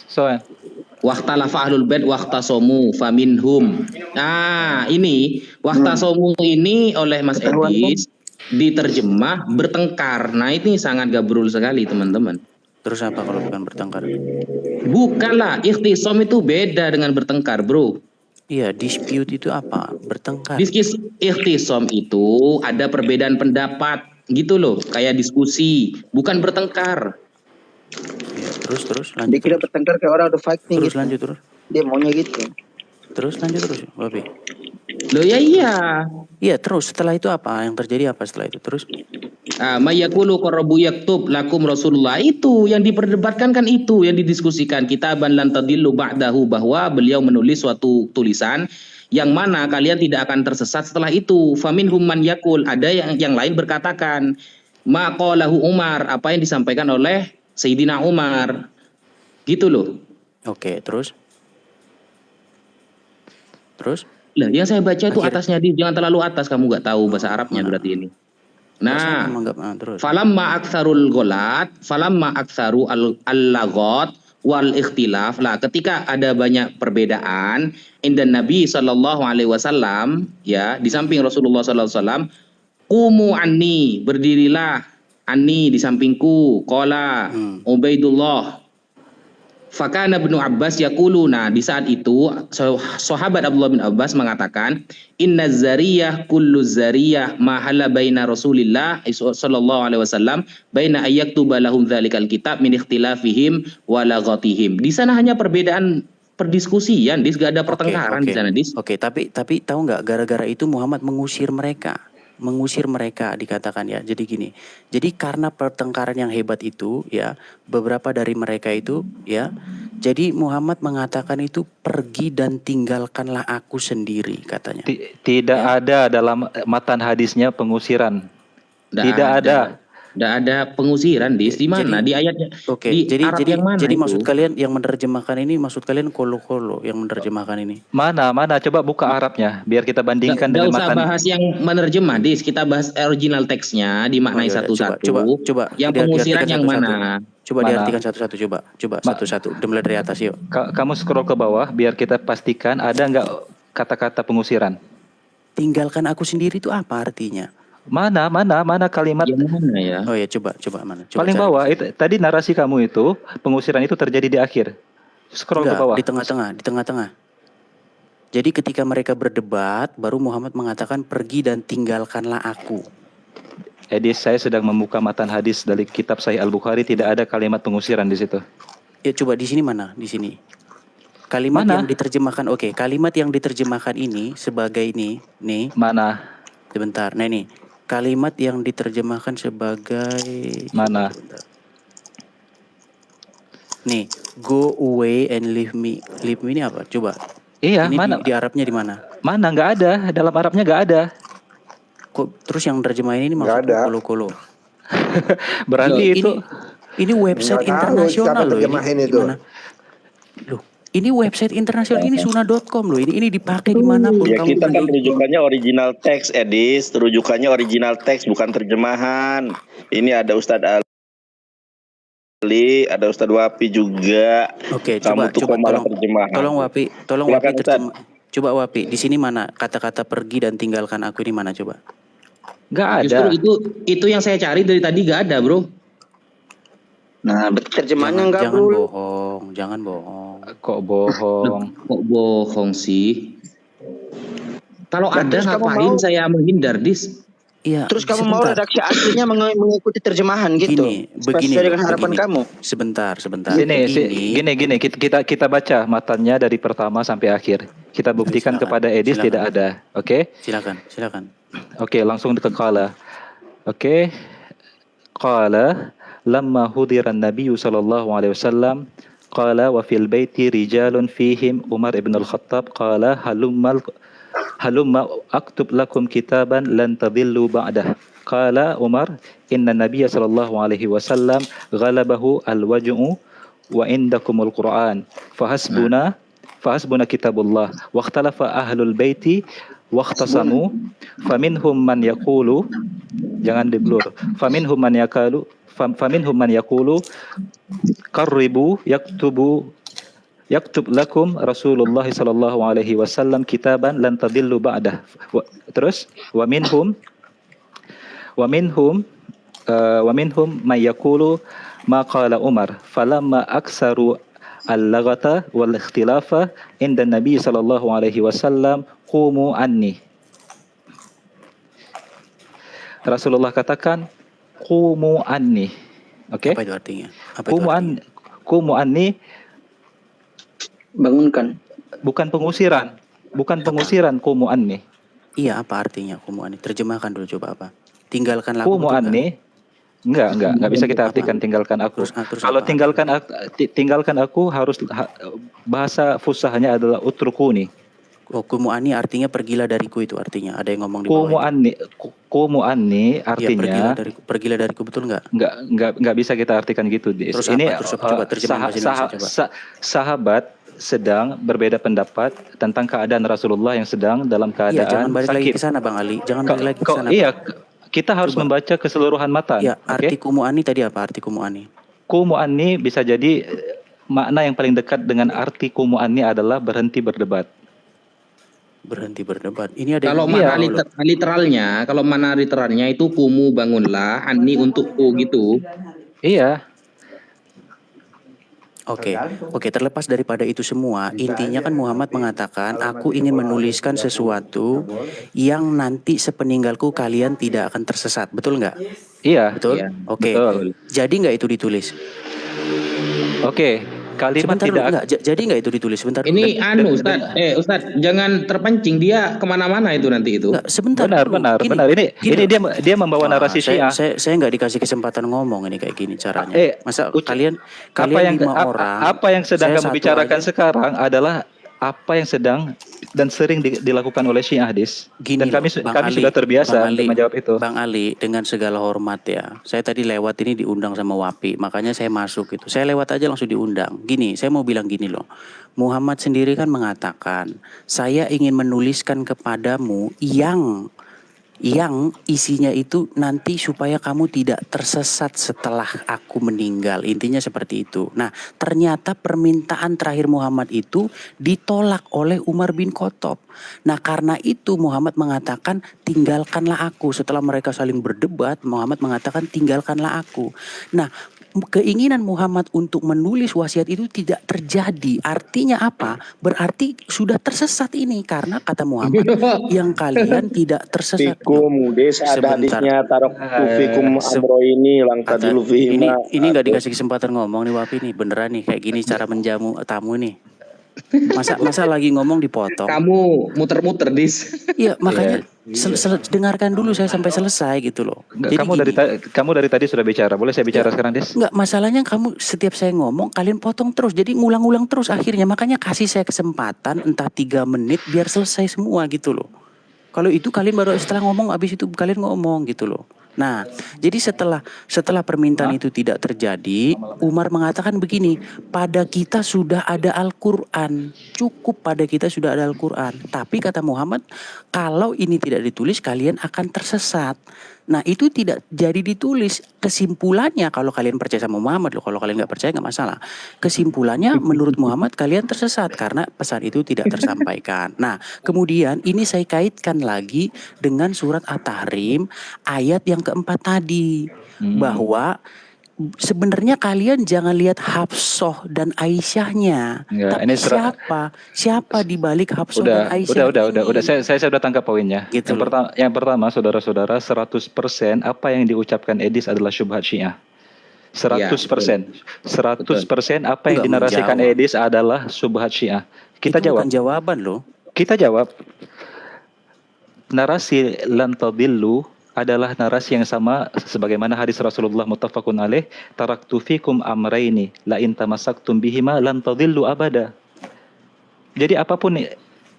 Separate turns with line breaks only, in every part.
So,
Wahtalafa ahlul bait wahtasomu faminhum. Nah, ini wahtasomu ini oleh Mas Edis diterjemah bertengkar. Nah, ini sangat gabrul sekali, teman-teman.
Terus apa kalau bukan bertengkar?
Bukanlah, ikhtisom itu beda dengan bertengkar, bro.
Iya, dispute itu apa? Bertengkar.
Ikhtisom itu ada perbedaan pendapat gitu loh, kayak diskusi, bukan bertengkar.
Ya, terus lanjut.
Dia kira bertengkar kayak orang udah fighting.
Terus
gitu.
lanjut terus.
Dia maunya gitu.
Terus lanjut terus, Wapi.
Loh ya iya.
Iya, terus setelah itu apa? Yang terjadi apa setelah itu? Terus
Mayakulu qarabu yaktub lakum Rasulullah, itu yang diperdebatkan kan, itu yang didiskusikan, kitaban lan tadillu ba'dahu, bahwa beliau menulis suatu tulisan yang mana kalian tidak akan tersesat setelah itu. Faminhum man yakul, ada yang lain berkatakan ma qalahu Umar, apa yang disampaikan oleh Sayyidina Umar. Gitu loh.
oke, terus?
Lah, yang saya baca itu atasnya, jangan terlalu atas, kamu nggak tahu bahasa Arabnya berarti ini. Nah,
terus.
falamma aktsarul ghalat, falamma aktsaru al-laghat wal ikhtilaf. Lah, ketika ada banyak perbedaan, indan Nabi sallallahu alaihi wasallam, ya, di samping Rasulullah sallallahu alaihi wasallam, qumu anni, berdirilah anni di sampingku, qala Ubaidullah. Fakana Ibnu Abbas yaqulu, nah di saat itu sahabat Abdullah bin Abbas mengatakan, inna zariyah kullu zariyah ma hala baina Rasulillah sallallahu alaihi wasallam baina ayyaktuba lahum dzalikal kitab min ikhtilafihim wa laghatihim. Di sana hanya perbedaan perdiskusian, gak ada pertengkaran di sana, Dis.
Oke, tapi tahu nggak, gara-gara itu Muhammad mengusir mereka dikatakan ya. Jadi gini, jadi karena pertengkaran yang hebat itu ya, beberapa dari mereka itu ya, jadi Muhammad mengatakan itu, pergi dan tinggalkanlah aku sendiri, katanya.
Tidak ada dalam matan hadisnya pengusiran. Tidak ada.
Tidak ada pengusiran, Dis. Di mana? Di ayatnya.
Oke,
di
jadi
Arab yang mana
jadi
itu?
maksud kalian yang menerjemahkan ini, maksud kalian kolo-kolo yang menerjemahkan ini?
Mana? Coba buka Arabnya biar kita bandingkan dengan
usah
matan.
bahas yang menerjemah, Dis. Kita bahas original teksnya, dimaknai satu-satu.
Coba.
Yang pengusiran yang mana?
Coba diartikan satu-satu, coba satu-satu. Dimulai dari atas, yuk.
Kamu scroll ke bawah biar kita pastikan ada nggak kata-kata pengusiran.
Tinggalkan aku sendiri itu apa artinya?
Mana kalimat?
Yang mana ya?
Oh ya, coba mana? Coba
paling
cari.
bawah itu, tadi narasi kamu itu pengusiran itu terjadi di akhir. Scroll ke bawah.
Di tengah-tengah. Jadi ketika mereka berdebat, baru Muhammad mengatakan, pergi dan tinggalkanlah aku.
Edis, saya sedang membuka matan hadis dari kitab Sahih Al-Bukhari, tidak ada kalimat pengusiran di situ.
Ya coba di sini mana? Di sini. Kalimat
mana?
Yang diterjemahkan, kalimat yang diterjemahkan ini sebagai ini, nih.
Mana?
Sebentar, nah ini. Kalimat yang diterjemahkan sebagai
mana?
Sebentar. Nih, go away and leave me. Leave me ini apa? Coba.
Iya,
ini
mana?
Di Arabnya di mana?
Mana? Nggak ada. Dalam Arabnya nggak ada.
Kok terus yang terjemahin ini maksudnya kolo-kolo?
Berarti
ini website internasional loh ini. Gimana? Loh, ini website internasional, ini sunnah.com loh. Ini dipakai dimanapun.
Ya, kita kan rujukannya original teks, Edis. Rujukannya original teks, bukan terjemahan. Ini ada Ustadz Ali, ada Ustadz Wapi juga.
Oke,
coba terjemahan.
Tolong Wapi terjemah. Coba Wapi, di sini mana kata-kata pergi dan tinggalkan aku ini mana coba?
Nggak ada.
Justru itu yang saya cari dari tadi, nggak ada, bro.
Nah, terjemahannya nggak, bro.
Jangan bohong.
Kok bohong?
Kok bohong sih? Kalau ada ngapain saya menghindar, Dis?
Iya.
Terus kamu mau redaksi aslinya mengikuti terjemahan gitu?
Begini
dengan harapan kamu.
Sebentar.
Gini. Kita baca matanya dari pertama sampai akhir. Kita buktikan kepada Edis tidak ada. Oke?
Silakan.
Oke, langsung ke qala. Oke. Qala lamma hudiran Nabi sallallahu alaihi wasallam qala wa fil baiti rijalun fihim Umar ibn al-Khattab qala halumma aktub lakum kitaban lan tadillu ba'dah. Qala Umar inna Nabiya sallallahu alaihi wasallam ghalabahu al-waj'u wa indakumul Qur'an fahasbuna kitabullah wa ikhtalafa ahlul baiti wa ikhtasamu faminhum man yaqulu, jangan diblur, faminhum man yaqulu qarribu yaktubu yaktub lakum Rasulullah sallallahu alaihi wasallam kitaban lan tadillu ba'dah. Terus wa minhum may yaqulu ma qala Umar falamma aksaru al-laghata wal ikhtilafa inda Nabi sallallahu alaihi wasallam qumu anni. Rasulullah katakan qumu anni. Oke?
Apa itu artinya? Apa itu artinya?
Qumu anni
Bangunkan.
bukan pengusiran. Bukan pengusiran qumu anni.
Iya, apa artinya kumu'ani? Terjemahkan dulu coba apa? Tinggalkanlah aku.
Qumu
betul nggak?
anni enggak bisa kita artikan tinggalkan aku.
Terus
Kalau
apa?
tinggalkan aku harus bahasa fusahanya adalah utrukuni.
Oh, kumu'ani artinya pergilah dariku itu artinya. Ada yang ngomong di bawah.
Qumu anni
Iya,
artinya
pergilah dariku, betul nggak?
nggak bisa kita artikan gitu.
Terus
Ini
apa? Terus coba terjemahan bahasa Indonesia coba.
sahabat sedang berbeda pendapat tentang keadaan Rasulullah yang sedang dalam
Iya, jangan
keadaan
balik lagi
sakit.
ke sana Bang Ali. Jangan balik lagi ke sana.
Iya, kita harus
Coba.
membaca keseluruhan matan.
Iya,
Oke?
arti kumu'ani tadi apa? Arti kumu'ani.
Kumu'ani bisa jadi makna yang paling dekat dengan arti kumu'ani adalah berhenti berdebat.
Berhenti berdebat. Ini ada
Kalau
yang
mana
ngomong loh.
literalnya itu kumu bangunlah, ani untukku gitu.
Iya.
Oke, terlepas daripada itu semua, intinya kan Muhammad mengatakan, aku ingin menuliskan sesuatu yang nanti sepeninggalku kalian tidak akan tersesat, betul nggak?
Iya.
Betul?
Iya,
Oke.
betul.
Jadi nggak itu ditulis?
Oke, kalimat
Sebentar
tidak
dulu, nggak. Jadi nggak itu ditulis? Sebentar.
Ini Ustaz, jangan terpancing, dia kemana-mana itu nanti itu.
Nggak, sebentar.
benar.
dulu.
Ini dia membawa
Wah,
narasi Syiah.
saya nggak dikasih kesempatan ngomong ini kayak gini caranya. Masa kalian
apa yang sedang
saya
kamu
satu
bicarakan
aja.
sekarang adalah apa yang sedang dan sering dilakukan oleh Syiah, Hadis.
Gini
Dan
loh,
kami
Bang Ali,
sudah terbiasa
Bang Ali,
untuk menjawab itu.
Bang Ali, dengan segala hormat ya, saya tadi lewat ini diundang sama Wapi, makanya saya masuk gitu. Saya lewat aja langsung diundang. Gini, saya mau bilang gini loh. Muhammad sendiri kan mengatakan, saya ingin menuliskan kepadamu yang isinya itu nanti supaya kamu tidak tersesat setelah aku meninggal. Intinya seperti itu. Nah, ternyata permintaan terakhir Muhammad itu ditolak oleh Umar bin Khattab. Nah, karena itu Muhammad mengatakan tinggalkanlah aku. Setelah mereka saling berdebat, Muhammad mengatakan tinggalkanlah aku. Nah, keinginan Muhammad untuk menulis wasiat itu tidak terjadi. Artinya apa? Berarti sudah tersesat ini, karena kata Muhammad yang kalian tidak tersesat.
Fikum, desa ada
Sebentar.
hadisnya taruh fikum amro ini lang tadilu fihima.
Ini nggak dikasih kesempatan ngomong nih Wapi nih, beneran nih kayak gini cara menjamu tamu nih. Masa lagi ngomong dipotong.
Kamu muter-muter, Dis.
Iya, makanya dengarkan dulu saya sampai selesai gitu loh.
Enggak,
Jadi
kamu dari tadi sudah bicara. Boleh saya bicara sekarang, Des?
Enggak, masalahnya kamu setiap saya ngomong kalian potong terus. Jadi ngulang-ulang terus akhirnya. Makanya kasih saya kesempatan entah 3 menit biar selesai semua gitu loh. Kalau itu kalian baru setelah ngomong, habis itu kalian ngomong gitu loh. Nah, jadi setelah permintaan itu tidak terjadi, Umar mengatakan begini, pada kita sudah ada Al-Quran, cukup pada kita sudah ada Al-Quran. Tapi kata Muhammad, kalau ini tidak ditulis kalian akan tersesat. Nah, itu tidak jadi ditulis. Kesimpulannya, kalau kalian percaya sama Muhammad loh, kalau kalian nggak percaya nggak masalah. Kesimpulannya menurut Muhammad kalian tersesat karena pesan itu tidak tersampaikan. Nah, kemudian ini saya kaitkan lagi dengan surat At-Tahrim ayat yang keempat tadi, bahwa sebenarnya kalian jangan lihat Hafsah dan Aisyahnya,
Enggak,
tapi
ini
siapa di balik Hafsah dan Aisyah?
Udah. Saya sudah tangkap poinnya.
Gitu
Yang pertama, saudara-saudara, 100% apa yang diucapkan Edis adalah syubhat Syiah. 100%. 100% apa yang
Enggak
dinarasikan
menjawab.
Edis adalah syubhat Syiah. Kita
Itu
jawab.
bukan jawaban loh.
Kita jawab. Narasi lan tadillu adalah narasi yang sama sebagaimana hadis Rasulullah muttafaqun alaih, taraktu fikum amraini la in tamassaktum bihima lan tadillu abada. Jadi apapun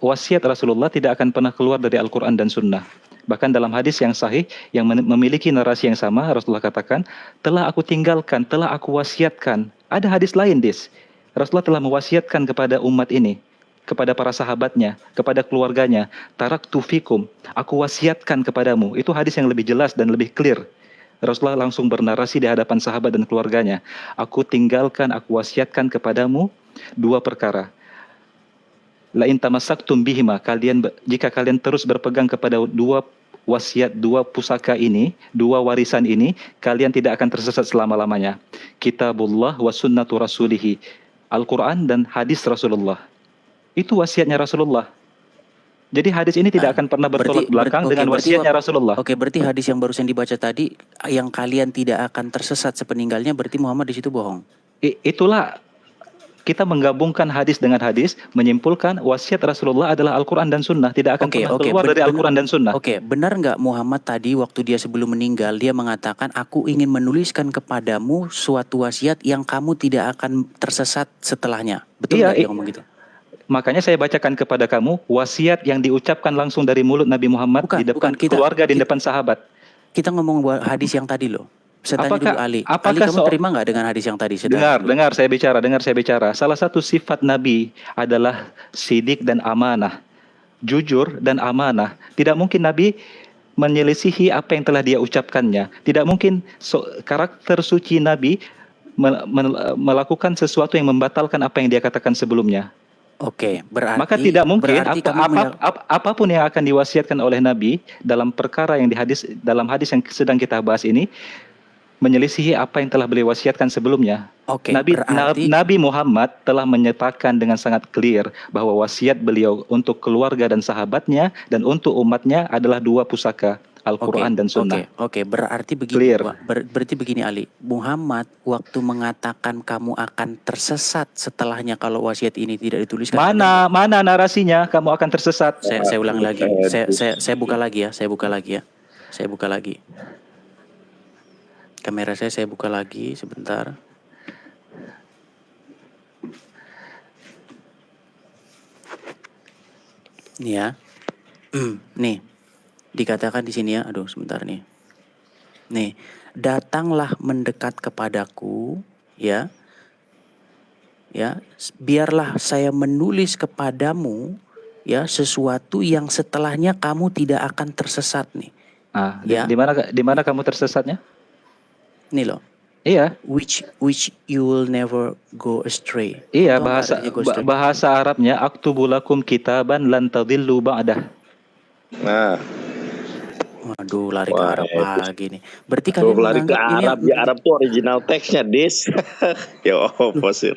wasiat Rasulullah tidak akan pernah keluar dari Al-Quran dan Sunnah. Bahkan dalam hadis yang sahih yang memiliki narasi yang sama, Rasulullah katakan, telah aku tinggalkan, telah aku wasiatkan. Ada hadis lain, Dis. Rasulullah telah mewasiatkan kepada umat ini, kepada para sahabatnya, kepada keluarganya, taraktu fikum, aku wasiatkan kepadamu. Itu hadis yang lebih jelas dan lebih clear. Rasulullah langsung bernarasi di hadapan sahabat dan keluarganya. Aku tinggalkan, aku wasiatkan kepadamu dua perkara. La in tamassaktum bihima, jika kalian terus berpegang kepada dua wasiat, dua pusaka ini, dua warisan ini, kalian tidak akan tersesat selama-lamanya. Kitabullah wa sunnatu rasulihi, Al-Quran dan hadis Rasulullah. Itu wasiatnya Rasulullah. Jadi hadis ini tidak akan pernah bertolak belakang dengan wasiatnya Rasulullah.
Oke, berarti hadis yang barusan dibaca tadi, yang kalian tidak akan tersesat sepeninggalnya, berarti Muhammad di situ bohong.
Itulah kita menggabungkan hadis dengan hadis, menyimpulkan wasiat Rasulullah adalah Al-Quran dan Sunnah, tidak akan pernah keluar dari Al-Quran dan Sunnah.
Oke, benar nggak Muhammad tadi waktu dia sebelum meninggal, dia mengatakan, aku ingin menuliskan kepadamu suatu wasiat yang kamu tidak akan tersesat setelahnya. Betul nggak dia ngomong gitu?
Makanya saya bacakan kepada kamu wasiat yang diucapkan langsung dari mulut Nabi Muhammad di depan keluarga, di depan sahabat.
Kita ngomong hadis yang tadi loh. Saya tanya dulu Ali. Ali, kamu terima nggak dengan hadis yang tadi?
Dengar saya bicara. Salah satu sifat Nabi adalah sidik dan amanah. Jujur dan amanah. Tidak mungkin Nabi menyelisihi apa yang telah dia ucapkannya. Tidak mungkin karakter suci Nabi melakukan sesuatu yang membatalkan apa yang dia katakan sebelumnya.
Oke, berarti
maka tidak mungkin apapun yang akan diwasiatkan oleh Nabi dalam perkara yang dalam hadis yang sedang kita bahas ini menyelisihi apa yang telah beliau wasiatkan sebelumnya.
Oke,
Nabi Muhammad telah menyatakan dengan sangat clear bahwa wasiat beliau untuk keluarga dan sahabatnya dan untuk umatnya adalah dua pusaka, Al-Quran dan Sunnah.
Oke, berarti begini. Berarti begini Ali, Muhammad waktu mengatakan kamu akan tersesat setelahnya kalau wasiat ini tidak dituliskan.
Mana narasinya kamu akan tersesat?
Saya ulang lagi. Saya buka lagi ya. Kamera saya buka lagi sebentar. Nih ya. Nih. Dikatakan di sini ya. Aduh, sebentar nih. Nih, datanglah mendekat kepadaku, ya. Ya, biarlah saya menulis kepadamu ya sesuatu yang setelahnya kamu tidak akan tersesat nih.
Ya. Di mana kamu tersesatnya?
Nih loh.
Iya.
Which you will never go astray.
Iya, bahasa Arabnya aktubulakum kitaban lan tadillu ba'dah.
Nah.
Waduh, lari ke Arab lagi nih. Berarti kalian
lari ke Arab, Arab tuh original teksnya, Dis. Ya apa sih?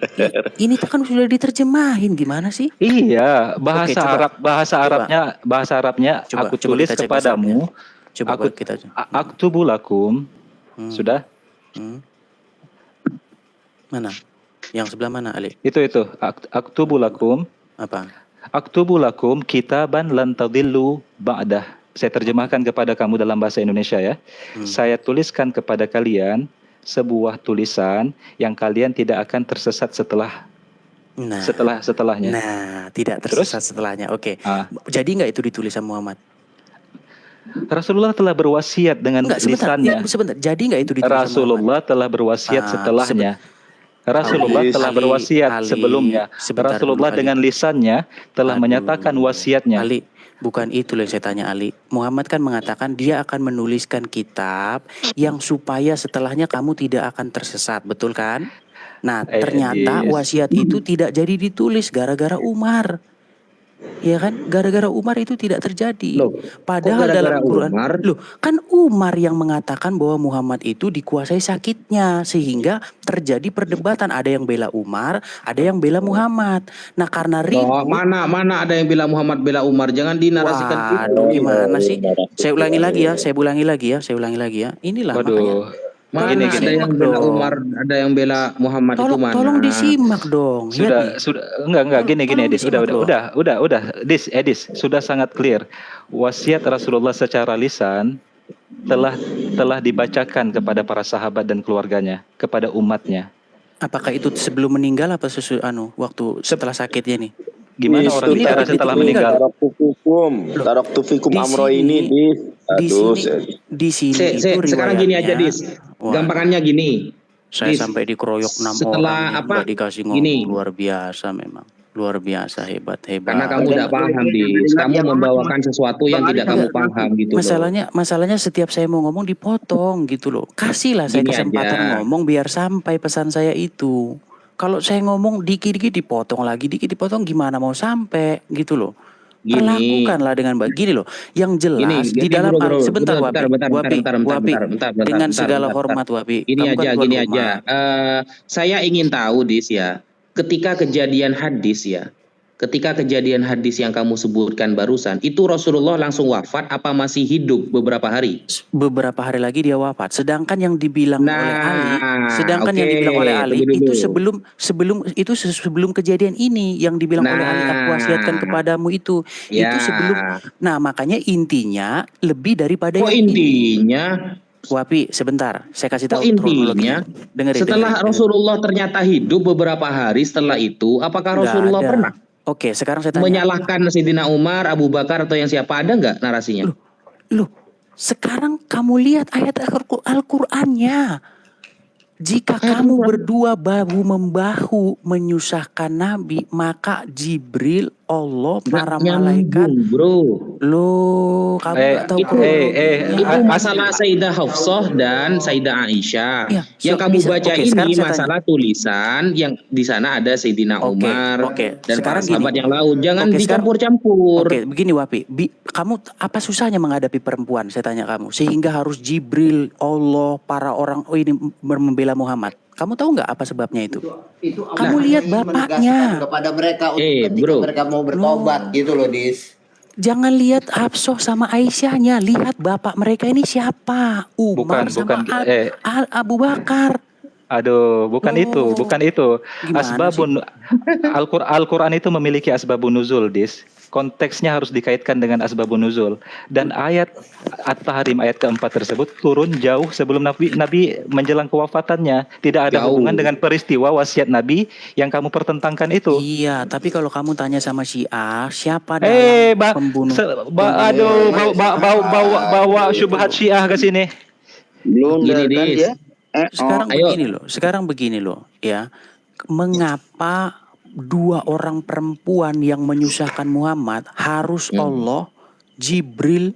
Ini tuh kan sudah diterjemahin, gimana sih?
Iya, bahasa Arabnya coba, aku tulis kepadamu. Aktubulakum. Sudah?
Mana? Yang sebelah mana, Ali?
Itu. Aktubulakum.
Apa?
Aktubulakum kitaban lan tadillu ba'dah. Saya terjemahkan kepada kamu dalam bahasa Indonesia ya. Saya tuliskan kepada kalian sebuah tulisan yang kalian tidak akan tersesat setelahnya.
Nah, tidak tersesat setelahnya. Oke. Jadi nggak itu ditulis sama Muhammad?
Rasulullah telah berwasiat dengan lisannya.
Sebentar. Jadi nggak itu ditulis
Rasulullah telah berwasiat setelahnya. Rasulullah telah berwasiat sebelumnya. Rasulullah dengan lisannya telah menyatakan wasiatnya.
Ali, bukan itu yang saya tanya Ali. Muhammad kan mengatakan dia akan menuliskan kitab yang supaya setelahnya kamu tidak akan tersesat, betul kan? Nah, ternyata wasiat itu tidak jadi ditulis gara-gara Umar. Ya kan, gara-gara Umar itu tidak terjadi. Padahal dalam Quran, kan Umar yang mengatakan bahwa Muhammad itu dikuasai sakitnya sehingga terjadi perdebatan. Ada yang bela Umar, ada yang bela Muhammad. Nah, karena ribut.
Mana ada yang bela Muhammad, bela Umar? Jangan dinarasikan.
Waduh, gimana sih? Saya ulangi lagi ya. Inilah makanya.
Mana ada yang bela Umar, ada yang bela Muhammad itu mana?
Tolong disimak dong.
Sudah enggak gini Edis. Udah. Edis, sudah sangat clear. Wasiat Rasulullah secara lisan telah dibacakan kepada para sahabat dan keluarganya, kepada umatnya.
Apakah itu sebelum meninggal apa waktu setelah sakitnya nih?
Gimana orang bicara setelah meninggal?
Taraktu fikum amro ini
di sini itu
sekarang gini aja, Dis. Gampangannya gini.
Saya sampai dikeroyok 6 orang yang dikasih ngomong luar biasa memang. Luar biasa hebat.
Karena kamu tidak paham, Dis. Kamu membawakan sesuatu yang tidak kamu paham gitu.
Masalahnya setiap saya mau ngomong dipotong gitu loh. Kasihlah saya kesempatan ngomong biar sampai pesan saya itu. Kalau saya ngomong dikit-dikit dipotong lagi, dikit dipotong, gimana mau sampai gitu loh.
Gini,
Perlakukanlah dengan baik. Gini loh, yang jelas di
gini
dalam
bro,
sebentar
bentar,
Wapi, dengan segala hormat Wapi,
Gini
kamu kan
aja,
tuan
gini
rumah.
aja. Saya ingin tahu Dis ya, ketika kejadian hadis ya, ketika kejadian hadis yang kamu sebutkan barusan, itu Rasulullah langsung wafat apa masih hidup beberapa hari?
Beberapa hari lagi dia wafat. Sedangkan yang dibilang oleh Ali,
tunggu
itu
dulu.
sebelum kejadian ini yang dibilang oleh Ali, aku wasiatkan
Nah,
kepadamu itu
ya.
sebelum. Nah, makanya intinya lebih daripada
Kok
yang ini.
intinya?
Wapi, sebentar, saya kasih
Kok
tahu kronologi.
intinya?
Dengerin.
Setelah Rasulullah ternyata hidup beberapa hari setelah itu, apakah
Nggak
Rasulullah
ada.
pernah
Oke, sekarang saya tanya.
menyalahkan Sayyidina Umar, Abu Bakar atau yang siapa, ada nggak narasinya?
Loh, sekarang kamu lihat ayat Al-Qur'annya. Jika kamu berdua bahu-membahu menyusahkan Nabi, maka Jibril, Allah, para malaikat.
Bro.
Loh, kamu nggak tahu kronologinya.
Itu masalah Sayyidah Hafsah dan Sayyidah Aisyah.
Ya,
yang kamu baca
sekarang
ini
saya
masalah tulisan yang di sana ada Sayyidina Umar dan para sahabat yang lain. Jangan dicampur-campur.
Oke, begini Wapi, kamu apa susahnya menghadapi perempuan? Saya tanya kamu, sehingga harus Jibril, Allah, para orang ini membela Muhammad. Kamu tahu nggak apa sebabnya itu? Kamu lihat bapaknya
kepada mereka untuk ketika
bro.
mereka mau bertobat gitu loh, Dis.
Jangan lihat Hafsah sama Aisyahnya, lihat bapak mereka ini siapa? Umar sama Abu Bakar.
Aduh, bukan itu.
Gimana
Asbabun Al-Qur'an itu memiliki asbabun nuzul, Dis. Konteksnya harus dikaitkan dengan asbabun nuzul. Dan ayat At-Tahrim ayat keempat tersebut turun jauh sebelum Nabi menjelang kewafatannya. Tidak ada hubungan dengan peristiwa wasiat Nabi yang kamu pertentangkan itu.
Iya, tapi kalau kamu tanya sama Syiah, siapa dalam pembunuh?
Bawa syubhat Syiah ke sini.
Blunder kan dia.
Sekarang begini loh, ya. Mengapa dua orang perempuan yang menyusahkan Muhammad harus Allah, Jibril,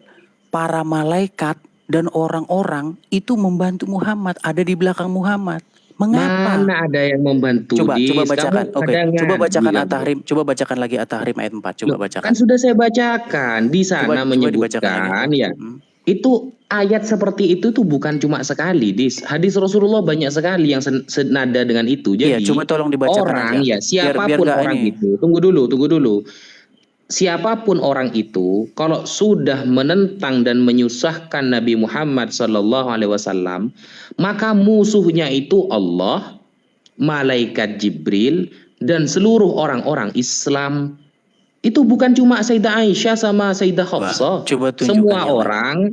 para malaikat dan orang-orang itu membantu Muhammad, ada di belakang Muhammad? Mengapa?
Mana ada yang membantu?
Coba bacakan. Coba bacakan At-Tahrim. Coba bacakan lagi At-Tahrim ayat 4. Coba bacakan.
Kan sudah saya bacakan di sana menyebutkan ya. Itu ayat seperti itu tuh bukan cuma sekali, Hadis Rasulullah banyak sekali yang senada dengan itu. Jadi
coba tolong dibacakan
orang
aja.
Siapapun orang itu. Tunggu dulu. Siapapun orang itu kalau sudah menentang dan menyusahkan Nabi Muhammad SAW, maka musuhnya itu Allah, malaikat Jibril dan seluruh orang-orang Islam. Itu bukan cuma Sayyidah Aisyah sama Sayyidah Hafsah. Semua orang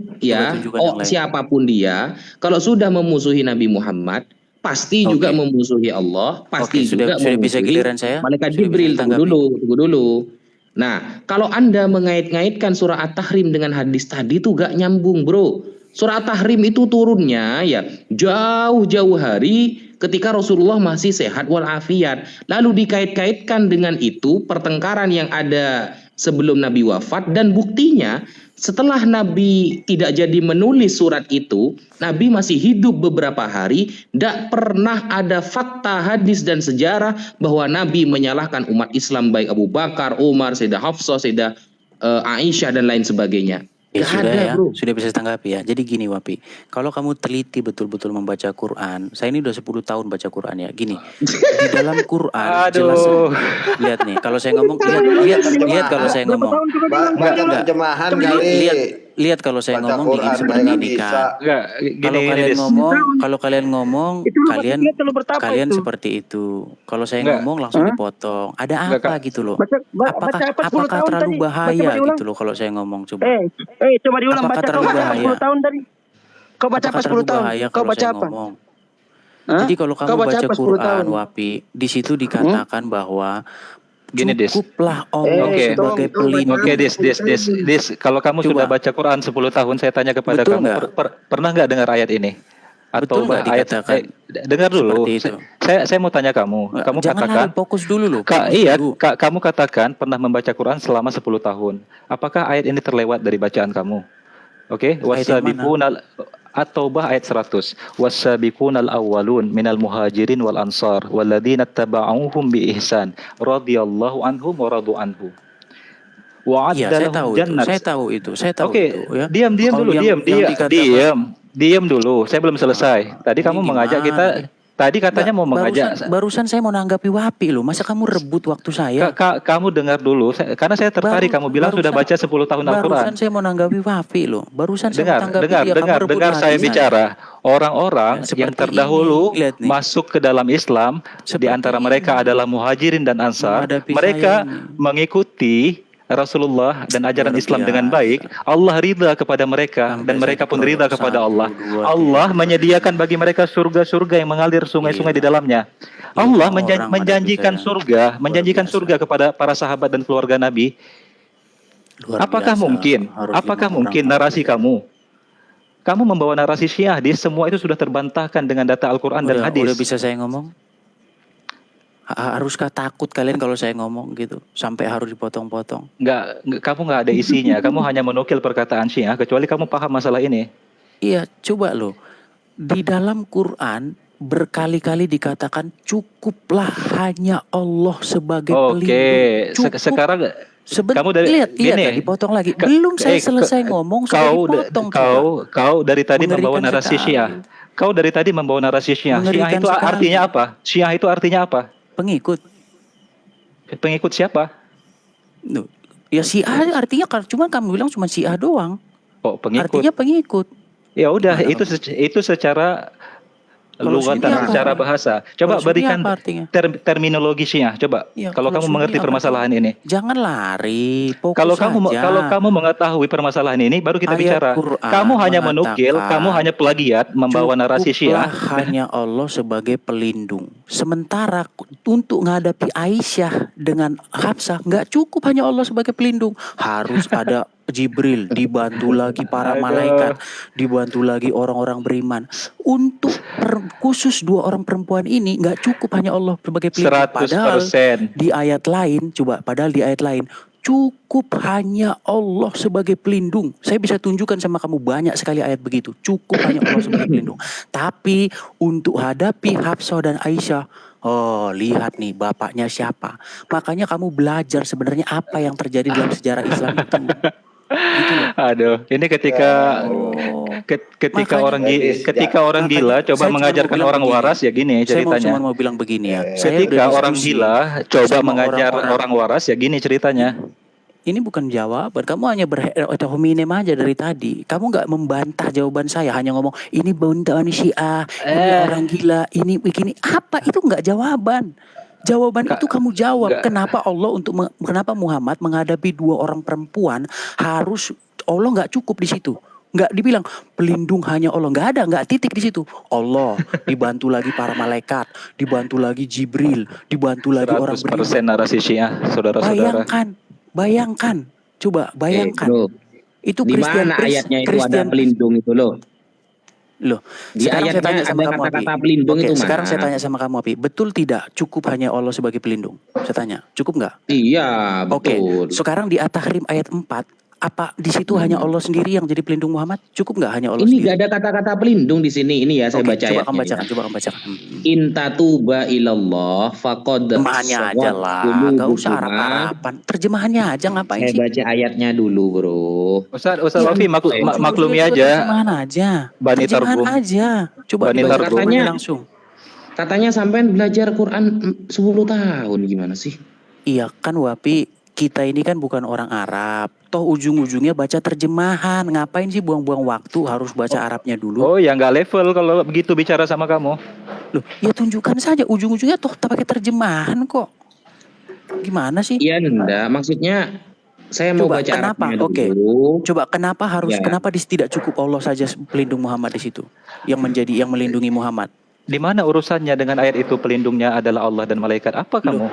siapapun dia kalau sudah memusuhi Nabi Muhammad pasti juga memusuhi Allah, pasti juga memusuhi malaikat Jibril. Tunggu dulu. Nah, kalau Anda mengait-ngaitkan surah At-Tahrim dengan hadis tadi itu gak nyambung, bro. Surah At-Tahrim itu turunnya ya jauh-jauh hari ketika Rasulullah masih sehat walafiat. Lalu dikait-kaitkan dengan itu pertengkaran yang ada sebelum Nabi wafat, dan buktinya setelah Nabi tidak jadi menulis surat itu, Nabi masih hidup beberapa hari, tidak pernah ada fakta hadis dan sejarah bahwa Nabi menyalahkan umat Islam baik Abu Bakar, Umar, Sayyidah Hafsah, Sayyidah Aisyah dan lain sebagainya.
Sudah bisa tanggapi ya. Jadi gini Wapi, kalau kamu teliti betul-betul membaca Quran, saya ini udah 10 tahun baca Quran ya. Gini, di dalam Quran jelas. Lihat nih, kalau saya ngomong, lihat kalau saya ngomong.
Baca terjemahan kali.
Lihat kalau saya ngomong gini seperti ini Kak. Kalau kalian ngomong, kalian seperti itu. Kalau saya ngomong langsung dipotong. Ada apa gitu loh? Apakah terlalu bahaya gitu loh kalau saya ngomong? Coba.
Coba diulang,
baca
kau baca 10 tahun tadi. Kau baca apa 10 tahun? Kau baca apa?
Jadi kalau kamu baca Quran, Wapi, di situ dikatakan bahwa cukuplah Allah sebagai pelindung.
Oke, Dis. Kalau kamu sudah baca Quran 10 tahun, saya tanya kepada kamu, pernah nggak dengar ayat ini? Atau ayat dengar dulu. Saya mau tanya kamu. Kamu katakan
fokus dulu loh.
Kamu katakan pernah membaca Quran selama 10 tahun. Apakah ayat ini terlewat dari bacaan kamu? Oke, At-Taubah ayat 100. Was-sabiqunal awwalun minal muhajirin wal ansar walladzina tabauhum bi ihsan radhiyallahu anhum wa radu anhu.
Iya,
Wa'adda
saya
lahum
tahu itu.
jannat.
Saya tahu itu. Saya tahu
Oke,
itu ya.
diam
Kalau
dulu,
yang dikatakan
diam dulu. Saya belum selesai. Tadi
ini
kamu mengajak
gimana
kita.
nih?
Tadi katanya mau mengajak.
Barusan saya mau nanggapi Wapi loh. Masa kamu rebut waktu saya?
Kamu dengar dulu, karena saya tertarik. Kamu bilang sudah baca 10 tahun Al-Quran.
Barusan saya mau nanggapi Wapi loh. Barusan saya mau tanggapi dia. Kamu rebut
Dengar
lagi
saya bicara. Orang-orang
Ya,
yang
seperti
terdahulu
ini, lihat nih.
masuk ke dalam Islam, di
Seperti
antara mereka adalah muhajirin dan ansar.
Menghadapi
Mereka
saya ini.
mengikuti Rasulullah dan ajaran
Luar
Islam dengan
biasa.
baik. Allah ridha kepada mereka
Sampai
dan mereka
saya
pun ridha
diprotes.
kepada
1,
Allah.
2, 3.
Allah menyediakan bagi mereka surga-surga yang mengalir sungai-sungai di
Gila.
dalamnya.
Gila,
Allah
orang
menjanjikan
menghadapi saya.
menjanjikan
Luar
surga kepada para sahabat dan keluarga Nabi.
Luar
Apakah
biasa.
mungkin?
Harus
Apakah
lima
mungkin
orang
narasi
menghadapi
kamu? Kamu membawa narasi Syiah, semua itu sudah terbantahkan dengan data Al-Quran dan
Udah
hadis.
bisa saya ngomong? Haruskah takut kalian kalau saya ngomong gitu sampai harus dipotong-potong?
Kamu nggak ada isinya. Kamu hanya menukil perkataan Syiah, kecuali kamu paham masalah ini.
Iya, coba loh. Di dalam Quran berkali-kali dikatakan cukuplah hanya Allah sebagai pelindung.
Oke,
Cukup.
sekarang
Sebentar,
kamu dari
lihat
gini,
ya, dipotong lagi. Belum saya selesai ngomong sudah dipotong.
kau dari tadi membawa
Mengerikan
narasi
sekali.
Syiah. Kau dari tadi membawa narasi Syiah. Syiah
Mengerikan
itu
sekali.
artinya apa? Syiah itu artinya apa?
Pengikut.
Pengikut siapa?
Nuh, ya Syiah artinya cuma kamu bilang cuma Syiah doang.
Oh, pengikut.
Artinya pengikut.
Ya udah,
Mana
itu secara
Kalau
lugatan,
sunni apa?
secara bahasa. Coba
Kalau sunni
berikan
apa artinya?
terminologi Syiah. Coba,
Ya,
kalau
kalau
kamu
sunni
mengerti
apa
permasalahan
artinya?
ini.
Jangan lari, fokus
Kalau
saja.
kamu mengetahui permasalahan ini, baru kita
Ayat
bicara.
Quran
Kamu hanya menukil,
mengatakan,
kamu hanya plagiat, membawa narasi
cukuplah
Syiah.
hanya Allah sebagai pelindung. Sementara untuk menghadapi Aisyah dengan Hafsah nggak cukup hanya Allah sebagai pelindung. Harus ada Jibril, dibantu lagi para malaikat, dibantu lagi orang-orang beriman. Untuk khusus 2 orang perempuan ini nggak cukup hanya Allah sebagai pelindung. Padahal
100%.
di ayat lain, padahal di ayat lain cukup hanya Allah sebagai pelindung. Saya bisa tunjukkan sama kamu banyak sekali ayat begitu. Cukup hanya Allah sebagai pelindung. Tapi untuk hadapi Hafsah dan Aisyah, oh lihat nih bapaknya siapa. Makanya kamu belajar sebenarnya apa yang terjadi dalam sejarah Islam itu. Gitu loh.
Aduh, ini ketika
Makanya-
orang gila
Makanya
coba
saya cuma
mengajarkan
mau bilang
orang
begini.
waras ya gini
Saya
ceritanya.
cuma mau bilang begini ya. Saya
Ketika
udah
orang
diskusi
gila coba
sama
mengajar
orang-orang.
orang waras ya gini ceritanya.
Ini bukan jawaban. Kamu hanya hominem aja dari tadi. Kamu nggak membantah jawaban saya. Hanya ngomong ini bantahan Syiah, ini orang gila, ini begini. Apa itu nggak jawaban? Jawaban itu kamu jawab. Kenapa kenapa Muhammad menghadapi 2 orang perempuan harus Allah nggak cukup di situ. Nggak dibilang pelindung hanya Allah, nggak ada, nggak titik di situ. Allah dibantu lagi para malaikat, dibantu lagi Jibril, dibantu lagi orang
100%
beriman.
narasi Syiah, saudara-saudara.
Bayangkan, coba bayangkan.
Bro,
Itu
di mana ayatnya itu ada pelindung itu loh?
Loh,
Di
sekarang saya
ayatnya
tanya sama
ada
kamu, Abi.
kata-kata pelindung
Oke,
itu,
sekarang
Mas.
saya tanya sama kamu, Abi. Betul tidak cukup hanya Allah sebagai pelindung? Saya tanya, cukup nggak?
Iya,
Oke,
betul.
sekarang di At-Tahrim ayat 4, apa di situ hanya Allah sendiri yang jadi pelindung Muhammad? Cukup nggak hanya Allah
Ini
sendiri?
gak ada kata-kata pelindung di sini. Ini ya saya
Oke,
baca
coba kamu
ayatnya.
bacakan,
Intatuba ilallah faqad
Terjemahannya aja lah, nggak usah
qulubukuma.
Arab-Araban. Terjemahannya aja ngapain
Saya
sih?
baca ayatnya dulu, Bro.
Ustaz
Ya,
Wafi maklumi
coba
aja.
Terjemahan aja.
Bani
Terjemahan
Targum.
aja. Coba
Bani
dibaca
Targum.
terjemahannya langsung.
Katanya sampean belajar Quran 10 tahun gimana sih?
Iya kan Wapi, kita ini kan bukan orang Arab. Toh ujung-ujungnya baca terjemahan. Ngapain sih buang-buang waktu harus baca Arabnya dulu?
Oh ya nggak level kalau begitu bicara sama kamu.
Loh, ya tunjukkan saja ujung-ujungnya toh pakai terjemahan kok. Gimana sih?
Iya, enggak. Maksudnya saya mau
Coba
baca
kenapa?
Arabnya
Oke.
dulu.
Coba kenapa
Ya.
kenapa tidak cukup Allah saja pelindung Muhammad di situ? Yang melindungi Muhammad.
Di mana urusannya dengan ayat itu pelindungnya adalah Allah dan malaikat? Apa kamu?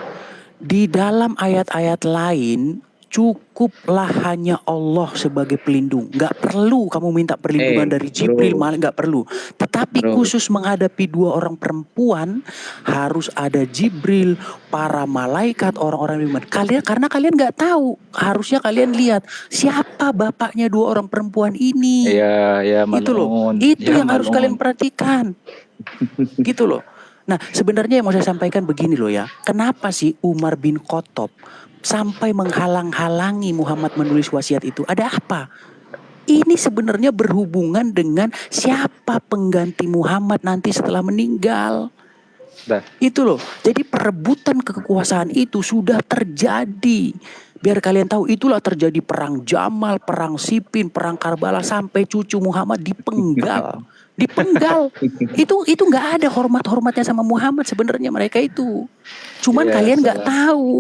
Di dalam ayat-ayat lain Cukuplah hanya Allah sebagai pelindung. Nggak perlu kamu minta perlindungan dari Jibril, malah nggak perlu. Tetapi khusus menghadapi dua orang perempuan harus ada Jibril, para malaikat, orang-orang iman. Karena kalian nggak tahu. Harusnya kalian lihat siapa bapaknya dua orang perempuan ini.
Ya, ya
Itu loh.
malun.
Itu
Ya
yang harus
malun.
kalian perhatikan. Gitu loh. Nah, sebenarnya yang mau saya sampaikan begini loh ya. Kenapa sih Umar bin Khattab sampai menghalang-halangi Muhammad menulis wasiat itu? Ada apa? Ini sebenarnya berhubungan dengan siapa pengganti Muhammad nanti setelah meninggal.
Dah.
Itu loh. Jadi perebutan kekuasaan itu sudah terjadi. Biar kalian tahu, itulah terjadi perang Jamal, perang Siffin, perang Karbala, sampai cucu Muhammad dipenggal. Dipenggal. Itu nggak ada hormat-hormatnya sama Muhammad sebenarnya mereka itu. Cuman
Iya,
kalian nggak
salah.
tahu.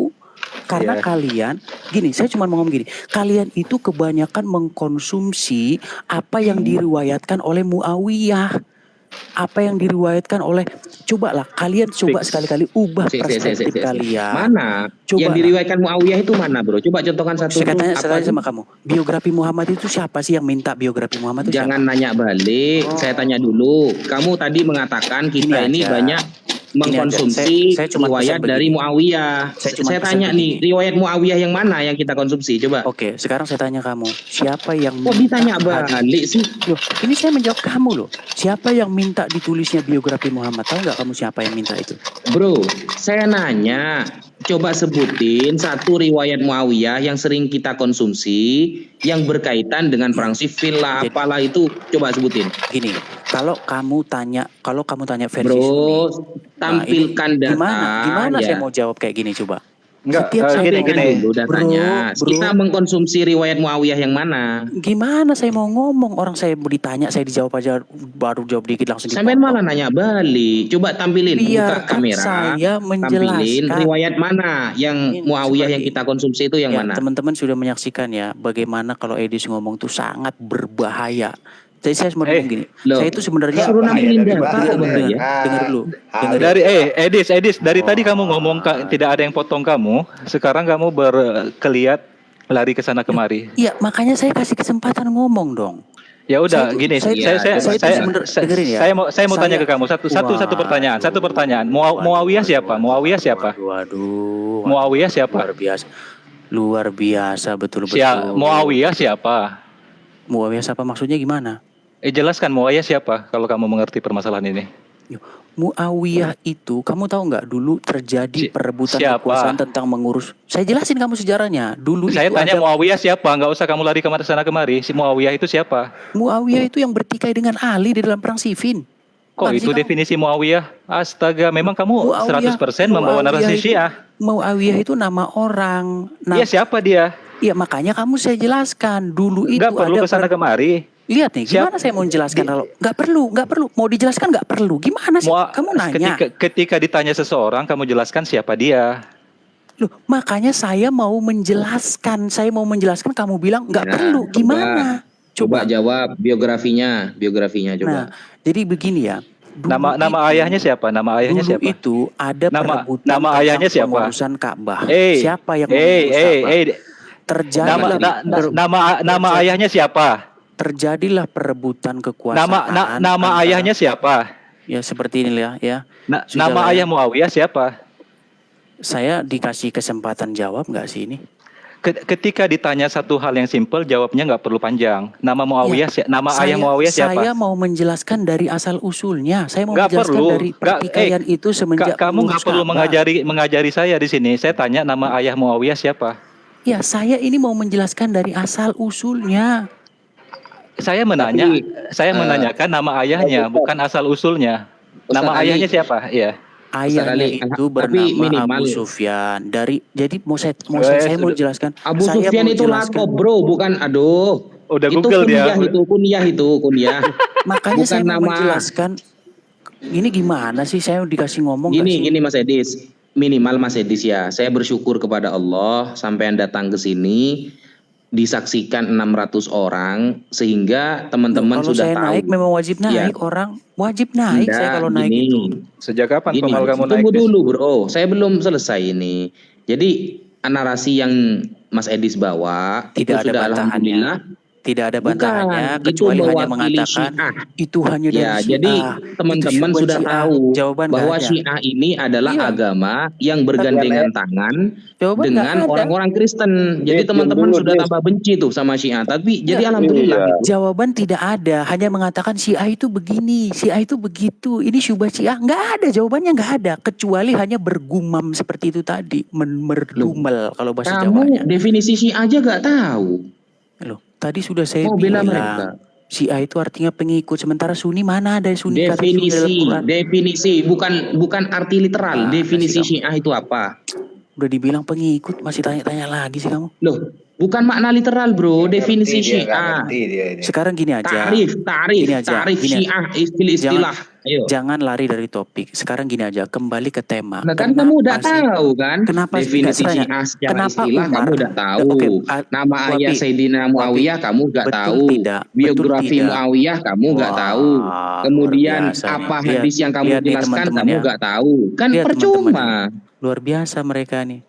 Karena
Iya.
kalian, gini, saya cuma mau ngomong gini, kalian itu kebanyakan mengkonsumsi apa yang diriwayatkan oleh Muawiyah, apa yang diriwayatkan oleh, cobalah kalian coba
Fix.
sekali-kali ubah perspektif kalian.
Mana?
Coba
Yang
lah.
diriwayatkan Muawiyah itu mana, bro? Coba contohkan satu.
Saya tanya
Apa itu?
sama kamu, biografi Muhammad itu siapa sih yang minta biografi Muhammad itu
Jangan
siapa?
nanya balik,
Oh.
saya tanya dulu. Kamu tadi mengatakan kita
Gini
ini
aja.
banyak
Gini aja.
mengkonsumsi
Saya cuma
riwayat
pesan
dari
begini.
Muawiyah.
Saya cuma
Saya
pesan
tanya nih,
begini.
riwayat Muawiyah yang mana yang kita konsumsi? Coba.
Oke, sekarang saya tanya kamu, siapa yang
Kok ditanya
hadis-
balik sih?
Loh, ini saya menjawab kamu loh. Siapa yang minta ditulisnya biografi Muhammad? Tahu nggak kamu siapa yang minta itu?
Bro, saya nanya, coba sebutin satu riwayat Muawiyah yang sering kita konsumsi yang berkaitan dengan perang Siffin lah,
Jadi-
apalah itu, coba sebutin.
Gini, kalau kamu tanya versi
Bro,
Sunni,
tampilkan
nah, ini
data.
gimana
ya.
saya mau jawab kayak gini coba?
Enggak,
Setiap saya
gini,
Tampilkan
gini.
dulu datanya.
Bro.
Kita mengkonsumsi riwayat Muawiyah yang mana?
Gimana saya mau ngomong, orang saya mau ditanya, saya dijawab aja, baru jawab dikit langsung
Sampai
dipotong.
malah nanya balik. Coba tampilin, buka
Biarkan
kamera.
saya
Tampilin
menjelaskan.
riwayat mana yang
Ini
Muawiyah
seperti-
yang kita konsumsi itu yang
Ya,
mana?
teman-teman sudah menyaksikan ya bagaimana kalau Edis ngomong tuh sangat berbahaya. Jadi saya cuma ngomong gini,
loh,
saya itu sebenarnya
suruh nampilin
dari
data,
mana?
Bang, ya.
dengar dulu. Dengar
Dari Edis, dari tadi kamu ngomong tidak ada yang potong kamu. Sekarang kamu berkeliat lari ke sana kemari.
Iya, makanya saya kasih kesempatan ngomong dong.
Ya udah,
Saya-
gini.
saya- saya itu dengerin ya.
Saya mau tanya ke kamu satu pertanyaan. Satu pertanyaan. Muawiyah siapa? Muawiyah siapa?
Waduh.
Muawiyah siapa?
Luar biasa betul-betul.
Muawiyah siapa?
Muawiyah siapa maksudnya gimana?
Jelaskan Muawiyah siapa kalau kamu mengerti permasalahan ini.
Muawiyah itu, kamu tahu nggak dulu terjadi perebutan
siapa?
kekuasaan tentang mengurus. Saya jelasin kamu sejarahnya. Dulu
Saya
itu
tanya
ada
Muawiyah siapa? Nggak usah kamu lari kemana sana kemari. Si Muawiyah itu siapa?
Muawiyah itu yang bertikai dengan Ali di dalam perang Siffin.
Kok
Bang,
itu
sih kamu-
definisi Muawiyah? Astaga, memang kamu 100% membawa narasi
itu-
Syiah.
Muawiyah itu nama orang. Nah,
Iya, siapa dia?
iya makanya kamu saya jelaskan dulu itu
Nggak perlu
ada
kesana kemari.
Lihat nih, gimana
Siap.
saya mau menjelaskan kalau nggak perlu. Mau dijelaskan nggak perlu. Gimana sih? Kamu nanya.
Ketika ditanya seseorang, kamu jelaskan siapa dia.
Loh, makanya saya mau menjelaskan. Kamu bilang nggak
Ya,
perlu. Gimana?
Coba jawab biografinya coba.
Nah, jadi begini ya. Dulu
Nama
itu-
ayahnya siapa? Nama ayahnya
Dulu
siapa?
itu ada perebutan
nama
tentang
ayahnya siapa?
pengurusan Ka'bah. Siapa yang mengurus Ka'bah? Terjadilah
Nama ayahnya siapa?
terjadilah perebutan kekuasaan.
Nama
antara-
ayahnya siapa?
Ya seperti ini ya.
Nama
Sudahlah ya.
ayah Muawiyah siapa?
Saya dikasih kesempatan jawab nggak sih ini?
Ketika ditanya satu hal yang simpel, jawabnya nggak perlu panjang. Nama Muawiyah, ayah Muawiyah siapa?
Saya mau menjelaskan dari asal usulnya. Saya mau
Nggak
menjelaskan
perlu.
dari pertikaian itu semenjak
Kamu nggak
mengurus
perlu
Ka'bah.
mengajari saya di sini. Saya tanya nama ayah Muawiyah siapa?
Ya, saya ini mau menjelaskan dari asal usulnya.
Saya menanyakan nama ayahnya, bukan asal usulnya.
Ustaz
Nama
Ali.
ayahnya siapa? Iya.
Ayahnya
Ali,
itu
tapi
bernama
minimal.
Abu Sufyan. Jadi saya
sudah.
mau jelaskan.
Abu
saya
Sufyan
mau
itu
jelaskan.
lakop, bro, bukan aduh.
Udah
itu
Google dia.
kunyah itu.
Makanya
Bukan
saya mau
nama.
menjelaskan. Ini gimana sih saya dikasih ngomong nggak sih?
Gini Mas Edis, minimal Mas Edis ya. Saya bersyukur kepada Allah sampai datang ke sini disaksikan 600 orang sehingga teman-teman
Kalau
sudah
saya
tahu.
naik memang wajib naik,
Ya.
orang wajib naik. Saya kalau naik
gini,
itu.
Sejak kapan
Gini,
pemal kamu naik?
tunggu
Dis?
dulu bro, saya belum selesai ini. Jadi narasi yang Mas Edis bawa
Tidak
itu
ada
sudah
bantahannya.
alhamdulillah.
Tidak ada
Bukan,
bantahannya
itu
kecuali hanya
mewakili
mengatakan
Syiah.
itu hanya dari
Ya,
Syiah.
jadi
Itu
teman-teman
syubhat
sudah
Syiah.
tahu
Jawaban nggak
bahwa
ada.
Syiah ini adalah
Iya.
agama yang bergandengan tangan
Jawaban nggak
dengan
ada.
orang-orang Kristen. Jadi
Dis,
teman-teman
dulu,
sudah
Dis.
tambah benci tuh sama Syiah. Tapi jadi
Nggak.
alhamdulillah
Iya.
gitu.
Jawaban tidak ada, hanya mengatakan Syiah itu begini, Syiah itu begitu, ini syubhat Syiah. Nggak ada, jawabannya nggak ada, kecuali hanya bergumam seperti itu tadi, merdumel kalau bahasa Jawanya.
Kamu definisi Syiah aja gak tahu.
Loh, tadi sudah saya
Mau bela
bilang,
mereka.
Syiah itu artinya pengikut, sementara Sunni mana ada Sunni kata Sunni dalam Quran?
Definisi bukan arti literal.
Nah,
Definisi
kasih kamu.
Syiah itu apa?
Udah dibilang pengikut, masih tanya-tanya lagi sih kamu.
Loh, bukan makna literal, Bro. Definisi
Dia nggak
Syiah.
ngerti dia ini.
Sekarang gini aja.
Tarif Syiah, istilah. Ayo.
Jangan lari dari topik. Sekarang gini aja, kembali ke tema.
Nah, kan kamu udah
sih-
tahu kan?
Kenapa sih?
Definisi
Nggak,
Syiah secara
kenapa
istilah
Umar-
kamu udah tahu.
Oke,
Nama ayah
Wapi,
Sayyidina Muawiyah kamu nggak
betul
tahu.
tidak?
Biografi
Betul tidak?
Muawiyah kamu nggak
Wah,
tahu. Kemudian
luar biasa
apa
nih.
hadis yang kamu
Lihat nih
jelaskan
teman-teman
kamu
ya.
nggak tahu. Kan
Lihat
percuma.
teman-teman. Luar biasa mereka nih.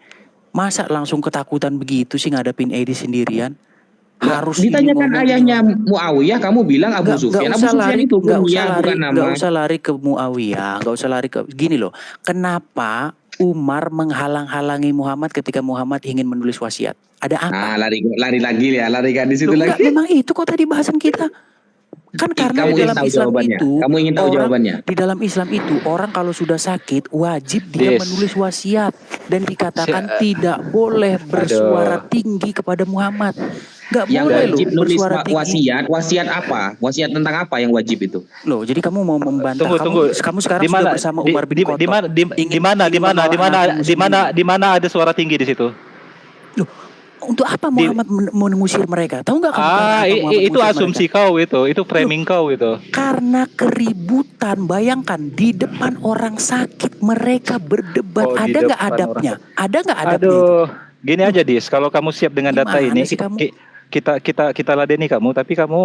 Masa langsung ketakutan begitu sih ngadepin Edi sendirian? Harus ini
Ditanyakan
ngomong
ayahnya
ini.
Muawiyah, kamu bilang Abu Sufyan. Abu Sufyan itu kunyah bukan nama.
Nggak usah lari ke Muawiyah, nggak usah lari ke gini loh. Kenapa Umar menghalang-halangi Muhammad ketika Muhammad ingin menulis wasiat? Ada apa?
Nah, lari lagi ya, lari kan di situ
Loh,
lagi.
enggak, memang itu kok tadi bahasan kita. Kan karena
Kamu
di
ingin
dalam
tahu
Islam
jawabannya?
itu,
Kamu ingin tahu jawabannya?
Di dalam Islam itu orang kalau sudah sakit wajib dia
Yes.
menulis wasiat dan dikatakan tidak boleh bersuara tinggi kepada Muhammad. Nggak
Yang
boleh loh
wajib nulis
bersuara tinggi.
wasiat apa? Wasiat tentang apa yang wajib itu?
Loh, jadi kamu mau membantah?
Tunggu.
Kamu sekarang
Di mana
sudah bersama Umar bin Khattab.
Di mana ada suara tinggi di situ?
Loh, untuk apa Muhammad mengusir mereka? Tahu nggak kamu?
Itu asumsi kau itu framing kau itu.
Karena keributan, bayangkan di depan orang sakit mereka berdebat.
Oh, di
Ada nggak
depan
adabnya? Ada nggak adabnya? itu?
Aduh, gini aja Dis, kalau kamu siap dengan data
Gimana
ini,
sih kamu?
kita ladeni kamu, tapi kamu